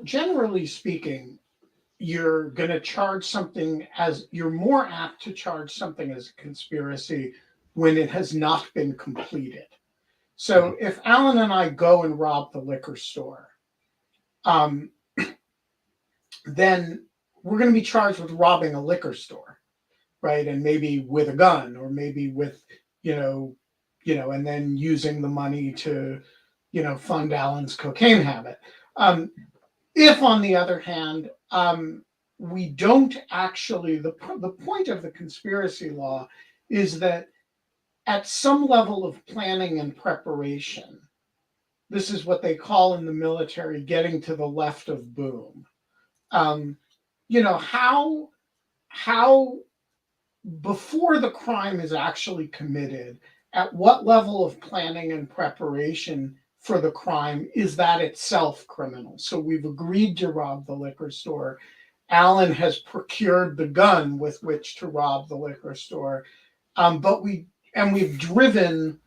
S1: Generally speaking, you're going to charge something you're more apt to charge something as a conspiracy when it has not been completed. So if Alan and I go and rob the liquor store, then we're going to be charged with robbing a liquor store, right? And maybe with a gun, or maybe with, and then using the money to, fund Alan's cocaine habit. If, on the other hand, we don't actually, the point of the conspiracy law is that at some level of planning and preparation, this is what they call in the military getting to the left of boom. How before the crime is actually committed, at what level of planning and preparation for the crime is that itself criminal? So we've agreed to rob the liquor store. Alan has procured the gun with which to rob the liquor store, but we've driven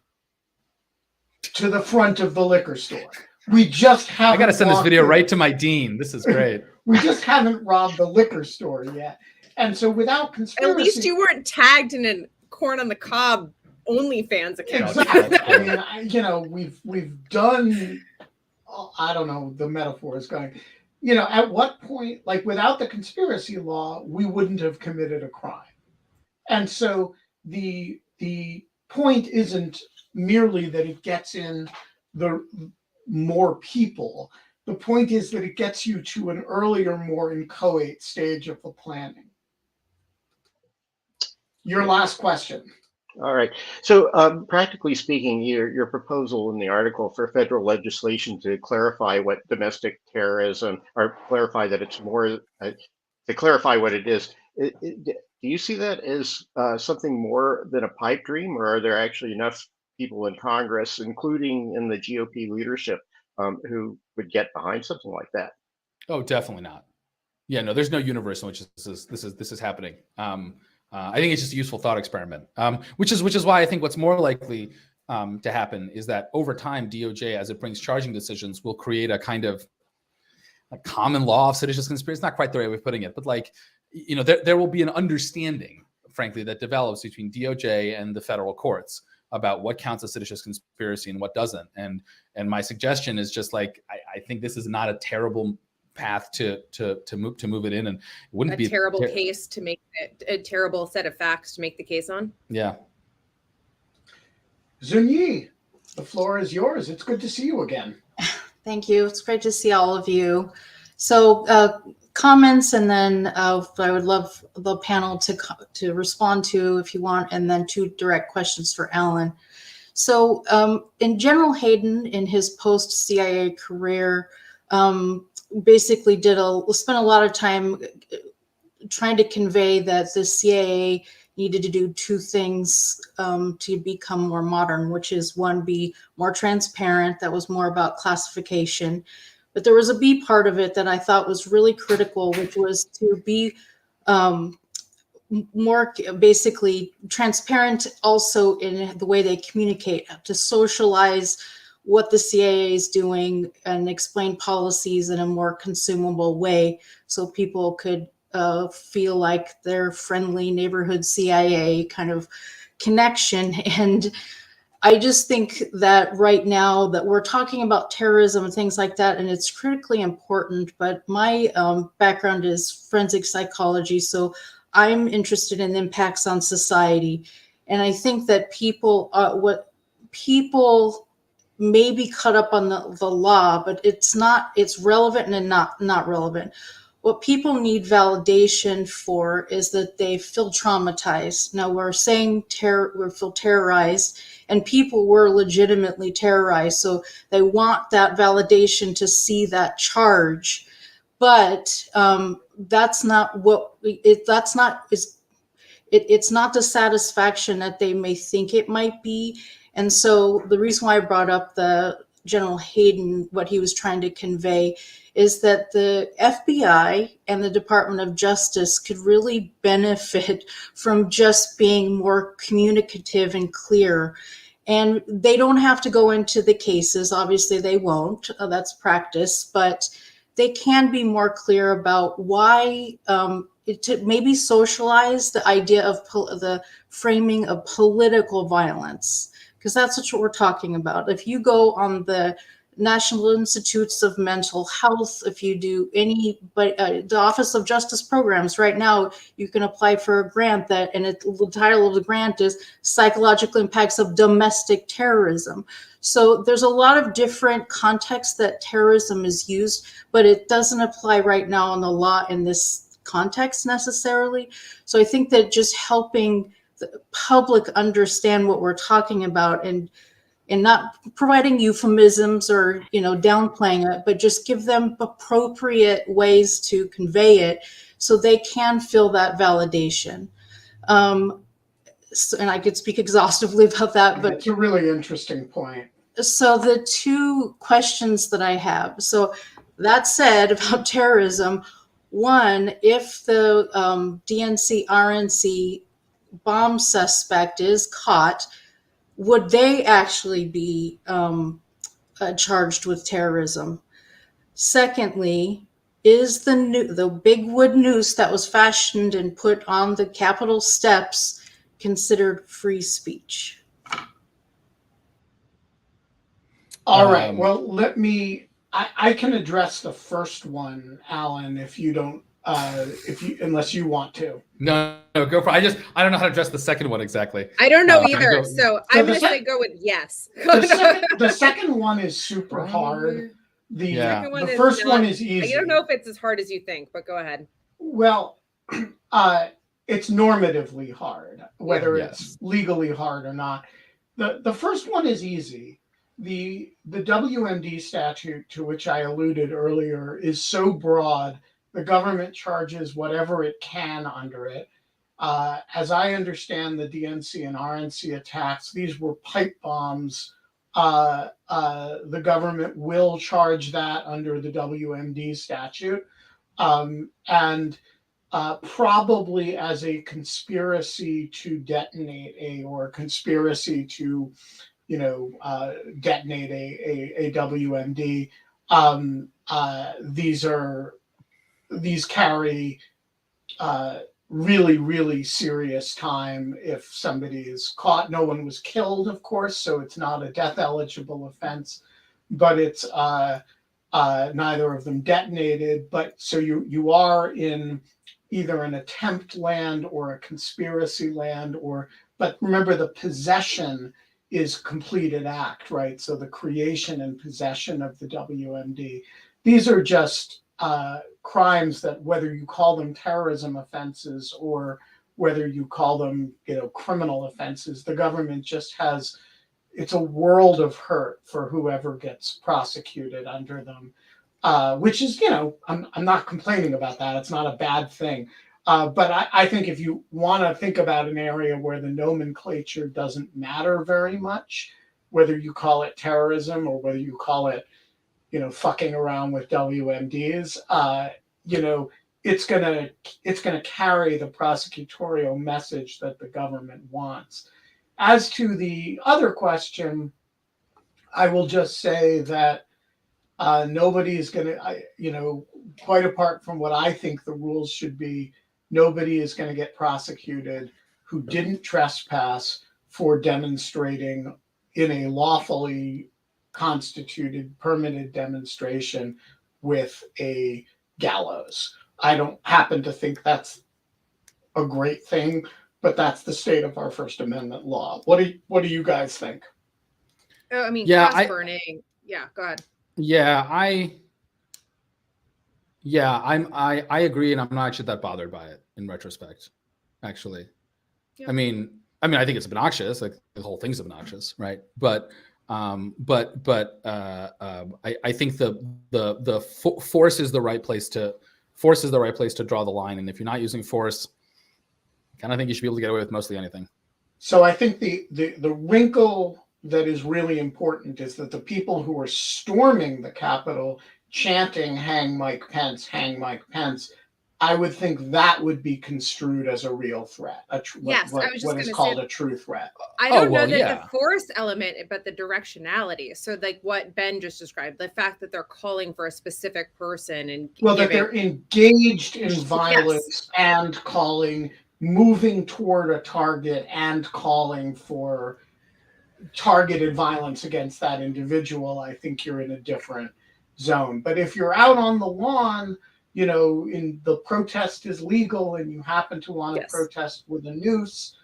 S1: to the front of the liquor store. We just haven't.
S3: I got to send this video right to my dean. This is great.
S1: We just haven't robbed the liquor store yet, and so without conspiracy,
S2: at least you weren't tagged in a corn on the cob OnlyFans account.
S1: Exactly. I mean, we've done. I don't know. The metaphor is going. At what point, like without the conspiracy law, we wouldn't have committed a crime. And so the point isn't merely that it gets in the more people. The point is that it gets you to an earlier, more inchoate stage of the planning. Your last question.
S4: All right. So practically speaking, your proposal in the article for federal legislation to clarify what domestic terrorism, or clarify that it's more to clarify what it is, do you see that as something more than a pipe dream, or are there actually enough people in Congress, including in the GOP leadership, who would get behind something like that?
S3: Oh, definitely not. Yeah, no, there's no universe in which this is happening. I think it's just a useful thought experiment, which is why I think what's more likely to happen is that over time, DOJ, as it brings charging decisions, will create a kind of a common law of seditious conspiracy. It's not quite the right way of putting it, but like, you know, there will be an understanding, frankly, that develops between DOJ and the federal courts about what counts as seditious conspiracy and what doesn't. And my suggestion is just like, I think this is not a terrible path to move it in, and it wouldn't be
S2: a terrible case to make it, a terrible set of facts to make the case on.
S3: Yeah.
S1: Zunyi, the floor is yours. It's good to see you again.
S5: Thank you. It's great to see all of you. So comments, and then I would love the panel to respond to if you want, and then 2 direct questions for Alan. So in General Hayden, in his post-CIA career, basically spent a lot of time trying to convey that the CIA needed to do 2 things to become more modern, which is 1, be more transparent. That was more about classification. But there was a B part of it that I thought was really critical, which was to be more basically transparent also in the way they communicate, to socialize what the CIA is doing and explain policies in a more consumable way so people could feel like their friendly neighborhood CIA kind of connection. And I just think that right now that we're talking about terrorism and things like that, and it's critically important, but my background is forensic psychology, so I'm interested in impacts on society. And I think that people may be caught up on the law, but it's relevant and not relevant. What people need validation for is that they feel traumatized. Now we're saying we feel terrorized, and people were legitimately terrorized. So they want that validation to see that charge, but it's not the satisfaction that they may think it might be. And so the reason why I brought up the General Hayden, what he was trying to convey, is that the FBI and the Department of Justice could really benefit from just being more communicative and clear. And they don't have to go into the cases. Obviously, they won't. That's practice. But they can be more clear about why, to maybe socialize the idea of the framing of political violence, because that's what we're talking about. If you go on the National Institutes of Mental Health, if you do the Office of Justice Programs, right now you can apply for a grant the title of the grant is Psychological Impacts of Domestic Terrorism. So there's a lot of different contexts that terrorism is used, but it doesn't apply right now in the law in this context necessarily. So I think that just helping the public understand what we're talking about and not providing euphemisms or downplaying it, but just give them appropriate ways to convey it so they can feel that validation. And I could speak exhaustively about that, but
S1: it's a really interesting point.
S5: So the 2 questions that I have. So that said about terrorism, 1, if the DNC, RNC bomb suspect is caught, would they actually be charged with terrorism? Secondly, is the big wood noose that was fashioned and put on the Capitol steps considered free speech?
S1: All right. Well, I can address the first one, Alan, if you don't, unless you want to.
S3: No, go for it. I don't know how to address the second one exactly.
S2: I don't know either. So I'm going to say go with yes.
S1: The second one is super hard. The first one is easy.
S2: I don't know if it's as hard as you think, but go ahead.
S1: Well, it's normatively hard, whether it's legally hard or not. The first one is easy. The WMD statute, to which I alluded earlier, is so broad the government charges whatever it can under it. As I understand the DNC and RNC attacks, these were pipe bombs. The government will charge that under the WMD statute. And probably as a conspiracy to detonate or conspiracy to, detonate a WMD. These carry really, really serious time if somebody is caught. No one was killed, of course, so it's not a death eligible offense, but it's neither of them detonated. But so you are in either an attempt land or a conspiracy land, but remember, the possession is completed act, right? So the creation and possession of the WMD, these are just crimes that, whether you call them terrorism offenses or whether you call them, criminal offenses, the government just it's a world of hurt for whoever gets prosecuted under them, which is, I'm not complaining about that. It's not a bad thing. But I think if you want to think about an area where the nomenclature doesn't matter very much, whether you call it terrorism or whether you call it, fucking around with WMDs, it's gonna carry the prosecutorial message that the government wants. As to the other question, I will just say that nobody is gonna, quite apart from what I think the rules should be, nobody is going to get prosecuted who didn't trespass for demonstrating in a lawfully constituted, permitted demonstration with a gallows. I don't happen to think that's a great thing, but that's the state of our First Amendment law. What do you guys think?
S2: Oh, I mean,
S3: Yeah,
S2: cross burning. Yeah, go ahead.
S3: I agree, and I'm not actually that bothered by it in retrospect. Actually,
S2: Yeah.
S3: I mean, I think it's obnoxious. Like, the whole thing's obnoxious, right? But I think the force is the right place to draw the line. And if you're not using force, I kind of think you should be able to get away with mostly anything.
S1: So I think the wrinkle that is really important is that the people who are storming the Capitol chanting "Hang Mike Pence, hang Mike Pence," I would think that would be construed as a real threat. What is called a true threat.
S2: I don't know that the force element, but the directionality. So, like what Ben just described, the fact that they're calling for a specific person and
S1: that they're engaged in violence and moving toward a target and calling for targeted violence against that individual. I think you're in a different zone. But if you're out on the lawn, in the protest is legal and you happen to want to protest with a noose,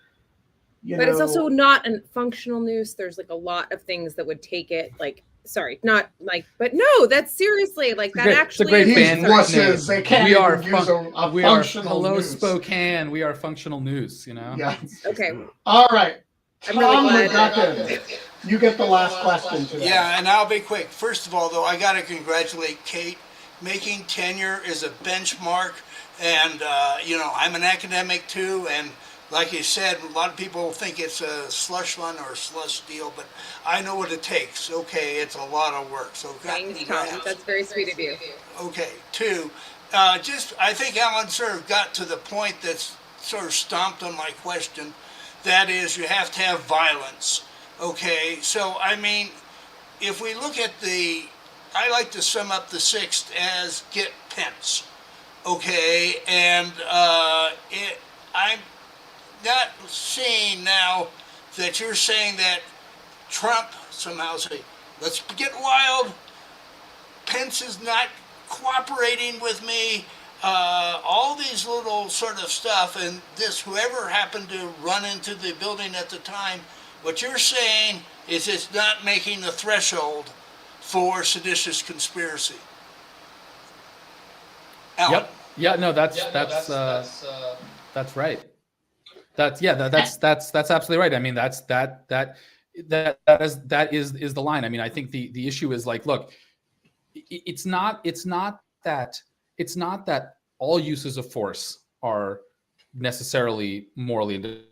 S2: but it's also not a functional noose. There's like a lot of things that would take it, like, sorry, not like, but no, that's seriously like that. Actually,
S3: it's a great band
S1: wusses, they can't
S3: we are
S1: use a
S3: we
S1: functional
S3: are hello
S1: noose.
S3: Spokane. We are functional noose.
S1: Yeah.
S2: Okay.
S1: All right.
S2: I'm really glad.
S1: Tom, you get the last question today.
S6: Yeah, and I'll be quick. First of all, though, I got to congratulate Kate. Making tenure is a benchmark, and I'm an academic too, and like you said, a lot of people think it's a slush fund or a slush deal, but I know what it takes. Okay, it's a lot of work. So
S2: thanks, Tom. That's very sweet of you.
S6: Okay, two, I think Alan sort of got to the point that's sort of stomped on my question. That is, you have to have violence. Okay, so I mean, if we look at I like to sum up the sixth as get Pence. Okay, and I'm not seeing now that you're saying that Trump somehow say, let's get wild. Pence is not cooperating with me. All these little sort of stuff, and whoever happened to run into the building at the time, what you're saying is it's not making the threshold for seditious conspiracy. Alan.
S3: Yep. Yeah. No. That's right. That's absolutely right. I mean, that is the line. I mean, I think the issue is like, look, it's not that all uses of force are necessarily morally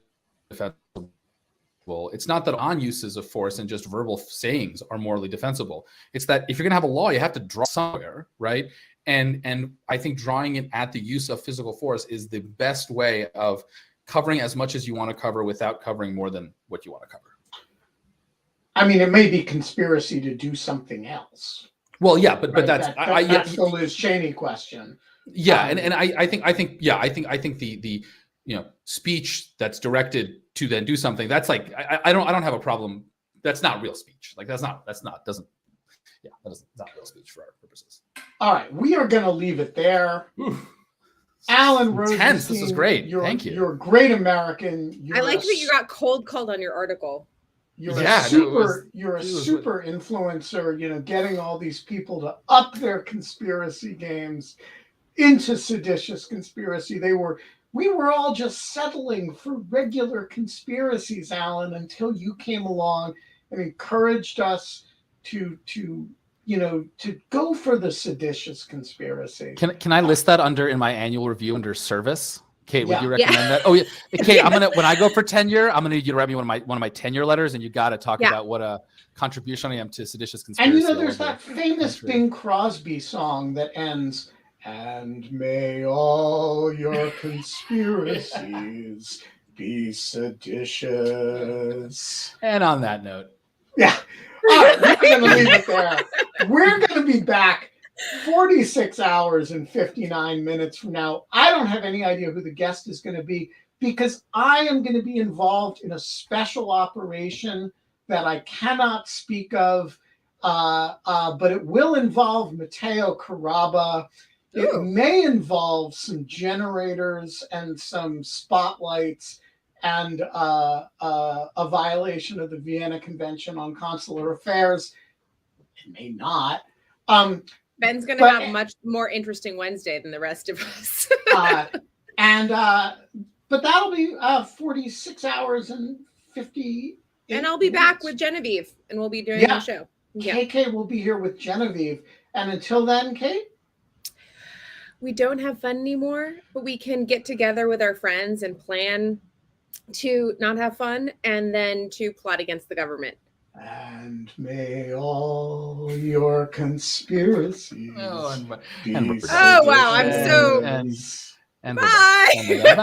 S3: indefensible. It's not that non-uses of force and just verbal sayings are morally defensible. It's that if you're going to have a law, you have to draw somewhere, right? And I think drawing it at the use of physical force is the best way of covering as much as you want to cover without covering more than what you want to cover.
S1: I mean, it may be conspiracy to do something else.
S3: Well, yeah, but
S1: Right?
S3: that's
S1: That's the Liz Cheney question.
S3: Yeah, and I think the speech that's directed to then do something, that's like I don't have a problem. That's not real speech. Like that's not real speech for our purposes.
S1: All right, we are going to leave it there. Alan Rozenshtein,
S3: This was great. Thank you.
S1: You're a great American.
S2: I like that you got cold called on your article.
S1: You're a super influencer, getting all these people to up their conspiracy games into seditious conspiracy. We were all just settling for regular conspiracies, Alan, until you came along and encouraged us to go for the seditious conspiracy.
S3: Can I list that in my annual review under service? Kate, would you recommend that? Oh yeah, Kate, when I go for tenure, I'm gonna need you to write me one of my tenure letters, and you got to talk about what a contribution I am to seditious conspiracy.
S1: And there's that famous Bing Crosby song that ends, "And may all your conspiracies be seditious."
S3: And on that note,
S1: yeah, all right, we're gonna leave it there. We're gonna be back 46 hours and 59 minutes from now. I don't have any idea who the guest is going to be because I am going to be involved in a special operation that I cannot speak of, but it will involve Matteo Carrabba. It may involve some generators and some spotlights and a violation of the Vienna Convention on Consular Affairs. It may not.
S2: Ben's going to have a much more interesting Wednesday than the rest of us.
S1: But that'll be 46 hours and 50.
S2: And I'll be back with Genevieve, and we'll be doing the show. Yeah.
S1: KK will be here with Genevieve. And until then, Kate?
S2: We don't have fun anymore, but we can get together with our friends and plan to not have fun and then to plot against the government.
S1: And may all your conspiracies be
S2: oh wow, I'm so
S3: and
S2: bye.
S3: Bye.